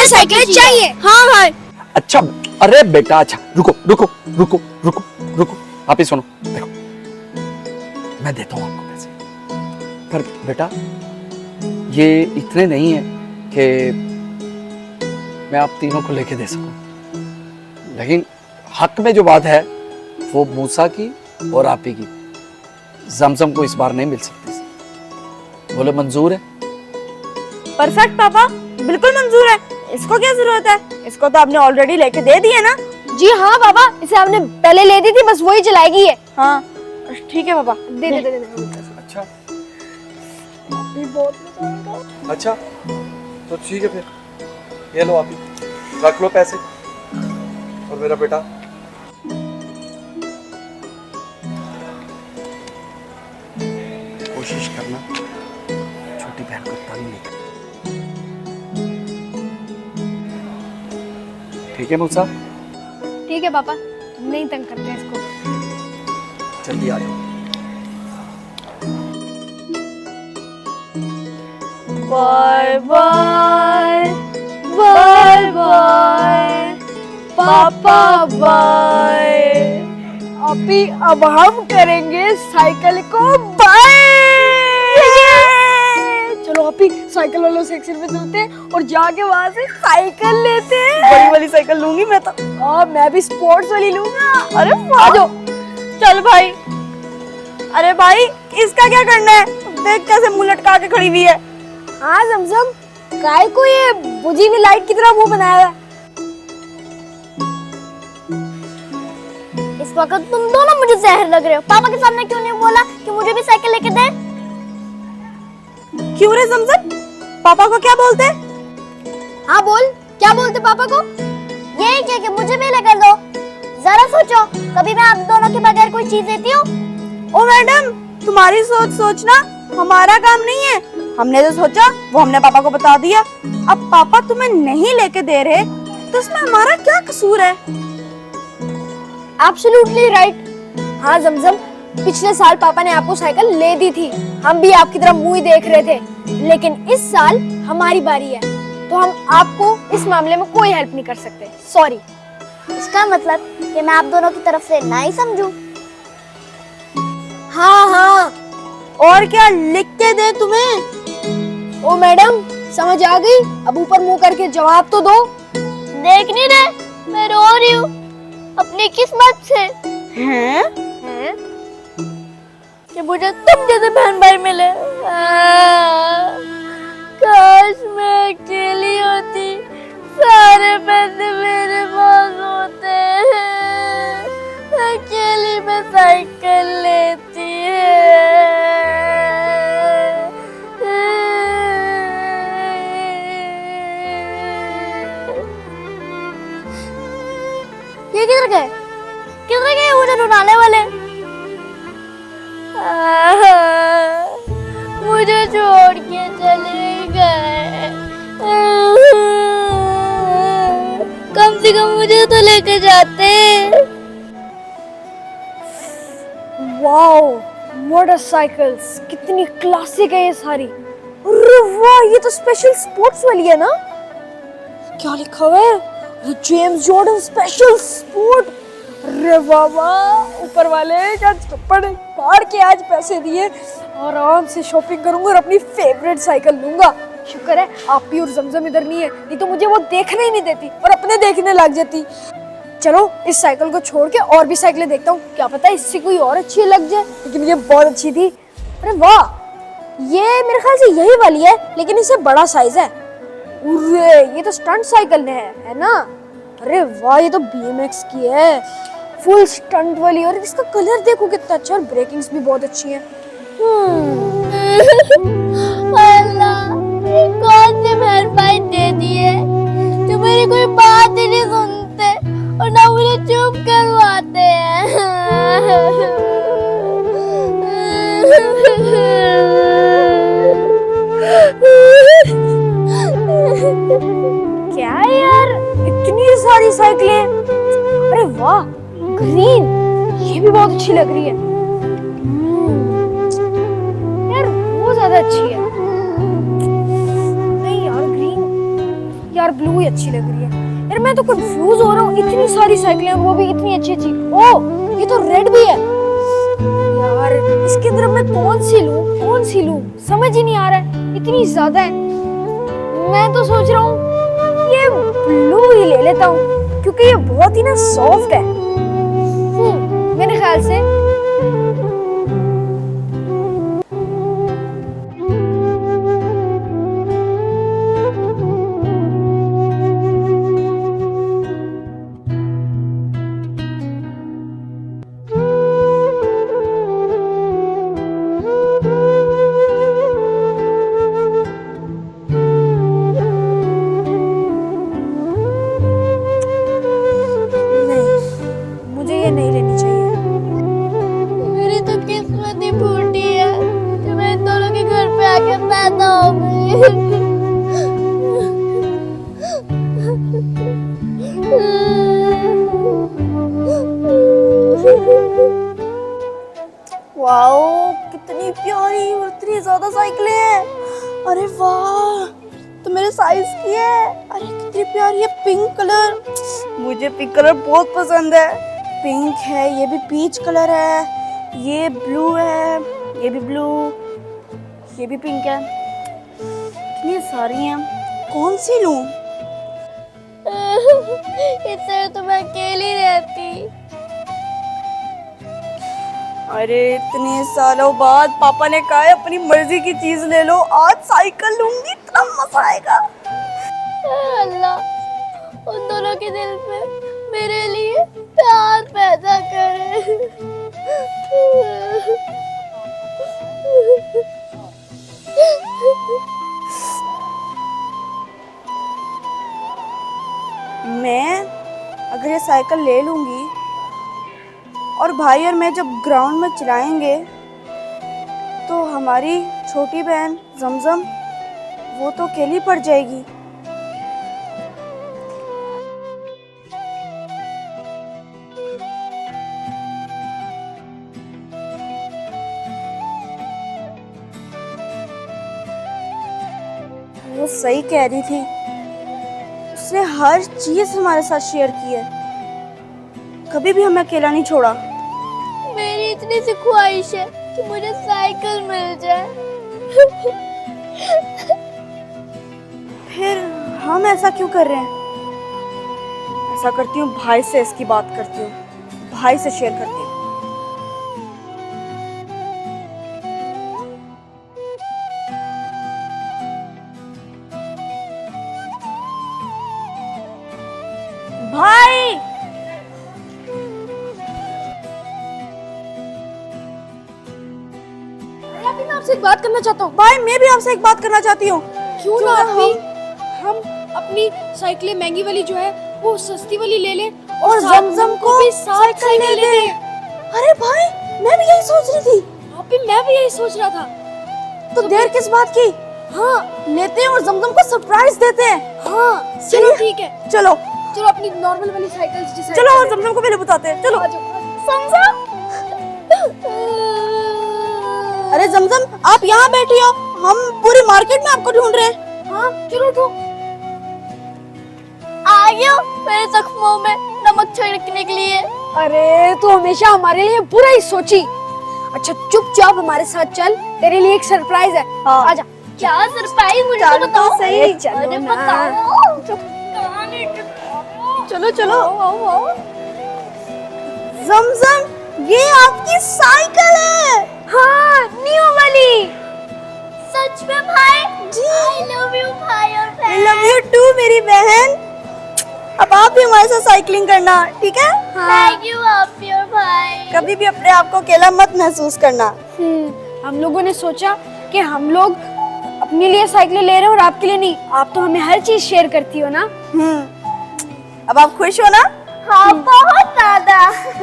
Cycle चाहिए। हाँ भाई। अच्छा अरे बेटा, अच्छा रुको रुको रुको रुको रुको, आप ही सुनो, देखो मैं देता हूँ आपको पैसे, पर बेटा ये इतने नहीं है कि मैं आप तीनों को लेके दे सकूं, लेकिन हक में जो बात है वो मूसा की और आप ही की, जमजम को इस बार नहीं मिल सकती। बोले मंजूर है? परफेक्ट पापा, बिल्कुल मंजूर है। इसको क्या जरूरत है, इसको तो आपने ऑलरेडी लेके दे दिया ना। जी हाँ पापा, इसे आपने पहले ले दी थी, बस वही चलाएगी है। हाँ ठीक है पापा, दे दे दे दे। अच्छा बहुत मजा आएगा। अच्छा तो ठीक है, फिर ये लो, आप ही रख लो पैसे, और मेरा बेटा कोशिश करना छोटी बहन को तंग नहीं करना, ठीक है मूसा? ठीक है पापा, नहीं तंग करते हैं इसको। जल्दी आ जाओ। बाय बाय बाय बाय पापा बाय। अभी अब हम करेंगे साइकिल को बाय। चलो अभी साइकिल वालों सेक्शन में चलते हैं और जाके वहाँ से साइकिल लेते हैं। बड़ी वाली साइकिल लूंगी मैं तो। मैं भी स्पोर्ट्स वाली लूंगा। अरे आ जाओ, चल भाई। अरे भाई इसका क्या करना है, देख कैसे मुंह लटका के खड़ी हुई है। हाँ जमजम, काय को ये बुझी हुई लाइट की तरह मुंह बनाया है। इस वक्त तुम दोनों मुझे जहर लग रहे हो। पापा के सामने क्यों नहीं बोला कि मुझे भी साइकिल लेके दे? क्यों रे जमजम, पापा को क्या बोलते? हाँ बोल, क्या बोलते पापा को? यही क्या कि मुझे भी लेकर दो। जरा सोचो, कभी मैं आप दोनों के बगैर कोई चीज देती हूँ? ओ मैडम, तुम्हारी सोच सोचना हमारा काम नहीं है। हमने जो सोचा वो हमने पापा को बता दिया। अब पापा तुम्हें नहीं लेके दे रहे तो इसमें हमारा क्या कसूर है? Absolutely right. हाँ जमजम, पिछले साल पापा ने आपको साइकिल ले दी थी, हम भी आपकी तरफ मुंह ही देख रहे थे, लेकिन इस साल हमारी बारी है, तो हम आपको इस मामले में कोई हेल्प नहीं कर सकते। सॉरी। इसका मतलब कि मैं आप दोनों की तरफ से ना ही समझूं। हाँ हाँ। और क्या लिख के दे तुम्हें? ओ मैडम, समझ आ गई? अब ऊपर मुंह करके जवाब तो दो। देख नहीं रहे, मैं रो रही हूँ अपनी किस्मत से। हैं? कि मुझे तुम जैसे बहन भाई मिले। काश मैं अकेली होती, सारे पैसे मेरे पास होते। अकेली मैं साइकिल लेती है। ये किधर गए? किधर गए मुझे ढूंढने वाले? मुझे छोड़ के चले गए। कम से कम मुझे तो लेके जाते। वाओ, मोटरसाइकिल्स कितनी क्लासिक है ये सारी। अरे वाह, ये तो स्पेशल स्पोर्ट्स वाली है ना? क्या लिखा हुआ है? James Jordan special sport. अरे वाह वाह, ऊपर वाले क्या चप्पड़ फाड़ के आज पैसे दिए। आराम से शॉपिंग करूंगा और अपनी फेवरेट साइकिल लूंगा। शुक्र है आप भी और जमजम इधर नहीं है, नहीं तो मुझे वो देखने ही नहीं देती और अपने देखने लग जाती। चलो इस साइकिल को छोड़ के और भी साइकिलें देखता हूँ, क्या पता इससे कोई और अच्छी लग जाए, लेकिन ये बहुत अच्छी थी। अरे वाह, ये मेरे ख्याल से यही वाली है, लेकिन इससे बड़ा साइज है। अरे ये तो स्टंट साइकिल है ना? अरे वाह, ये तो BMX की है, फुल स्टंट वाली, और इसका कलर देखो कितना अच्छा, और ब्रेकिंग्स भी बहुत अच्छी है। अल्लाह, ये कौन से बहन भाई दे दिए जो मेरी कोई बात ही नहीं सुनते और ना मुझे चुप करवाते हैं। क्या यार, इतनी सारी साइकिलें। अरे वाह, ग्रीन, ये भी बहुत अच्छी लग रही है। यार वो ज्यादा अच्छी है। नहीं यार, ग्रीन यार ब्लू ही अच्छी लग रही है। यार मैं तो कंफ्यूज हो रहा हूँ, इतनी सारी साइकिलें वो भी इतनी अच्छी अच्छी। ओ ये तो रेड भी है यार, इसके अंदर मैं कौन सी लूँ समझ ही नहीं आ रहा है, इतनी ज्यादा है। मैं तो सोच रहा हूँ ये ब्लू ही ले लेता हूँ क्योंकि ये बहुत ही ना सॉफ्ट है मेरे ख्याल से। नहीं लेनी चाहिए। मेरी तो किस्मत ही फूटी है कि मैं इन दोनों के घर पे आके पैदा हो गई। वाओ कितनी प्यारी और इतनी ज्यादा साइकिलें हैं। अरे वाह तो मेरे साइज की है। अरे कितनी प्यारी है, पिंक कलर, मुझे पिंक कलर बहुत पसंद है। पिंक है, ये भी पीच कलर है, ये ब्लू है, ये भी ब्लू, ये भी पिंक है। कितनी सारी हैं, कौन सी लूं? इधर तो मैं अकेली रहती। अरे इतने सालों बाद पापा ने कहा है अपनी मर्जी की चीज ले लो, आज साइकिल लूंगी, इतना मजा आएगा। अल्लाह उन दोनों के दिल में मेरे लिए प्यार पैदा करे। मैं अगर ये साइकिल ले लूंगी और भाई और मैं जब ग्राउंड में चलाएंगे तो हमारी छोटी बहन जमजम वो तो अकेली पड़ जाएगी। वो सही कह रही थी, उसने हर चीज हमारे साथ शेयर की है, कभी भी हमें अकेला नहीं छोड़ा। मेरी इतनी सी ख्वाहिश है कि मुझे साइकिल मिल जाए। फिर हम ऐसा क्यों कर रहे हैं? ऐसा करती हूँ, भाई से इसकी बात करती हूँ, भाई से शेयर करती हूँ। भाई मैं आपसे एक बात करना चाहता हूँ। भाई मैं भी आपसे एक बात करना चाहती हूँ। क्यों ना हम अपनी साइकिलें महंगी वाली जो है वो सस्ती वाली ले लें और जमजम को भी साथ साइकिल ले लें। अरे भाई मैं भी यही सोच रही थी। मैं भी यही सोच रहा था। तो देर किस बात की? हाँ लेते हैं और जमजम को सरप्राइज देते हैं। हाँ चलो ठीक है, चलो चलो अपनी नॉर्मल वाली साइकिल चलो और जमजम को पहले बताते हैं। चलो समझा। अरे जमजम आप यहाँ बैठी हो, हम पूरी मार्केट में आपको ढूंढ रहे हैं। हाँ चलो उठो। आ गया मेरे जख्मों में नमक छिड़कने के लिए। अरे तू हमेशा हमारे लिए बुरा ही सोची। अच्छा चुपचाप हमारे साथ चल, तेरे लिए एक सरप्राइज है। हाँ। आजा। क्या सरप्राइज मुझे चल तो तो बताओ। सही। अरे चलो अरे ना। बताओ। चलो चलो जमजम ये आपकी साइकिल है। हाँ न्यू वाली। सच में भाई? जी। I love you भाई और I बहन। love you too मेरी बहन। अब आप भी हमारे साथ साइकिलिंग करना, ठीक है? Thank you आपी और भाई। कभी भी अपने आप को अकेला मत महसूस करना। हम लोगों ने सोचा कि हम लोग अपने लिए साइकिलें ले रहे हैं और आपके लिए नहीं। आप तो हमें हर चीज शेयर करती हो ना। अब आप खुश हो ना? हाँ बहुत ज्यादा।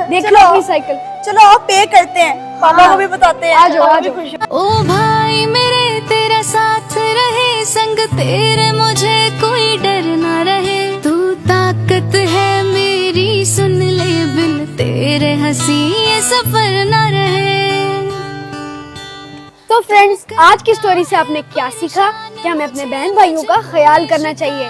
देख चलो। लो अपनी साइकिल। चलो आप पे करते हैं, पापा को भी बताते हैं। आ जाओ, आ भी जाओ। खुश हो। ओ भाई मेरे तेरा साथ रहे, संग तेरे मुझे कोई डर ना रहे। तू ताकत है मेरी, सुन ले बिन तेरे हंसी ये सफर ना रहे। तो फ्रेंड्स आज की स्टोरी से आपने क्या सीखा कि हमें अपने बहन भाइयों का ख्याल करना चाहिए।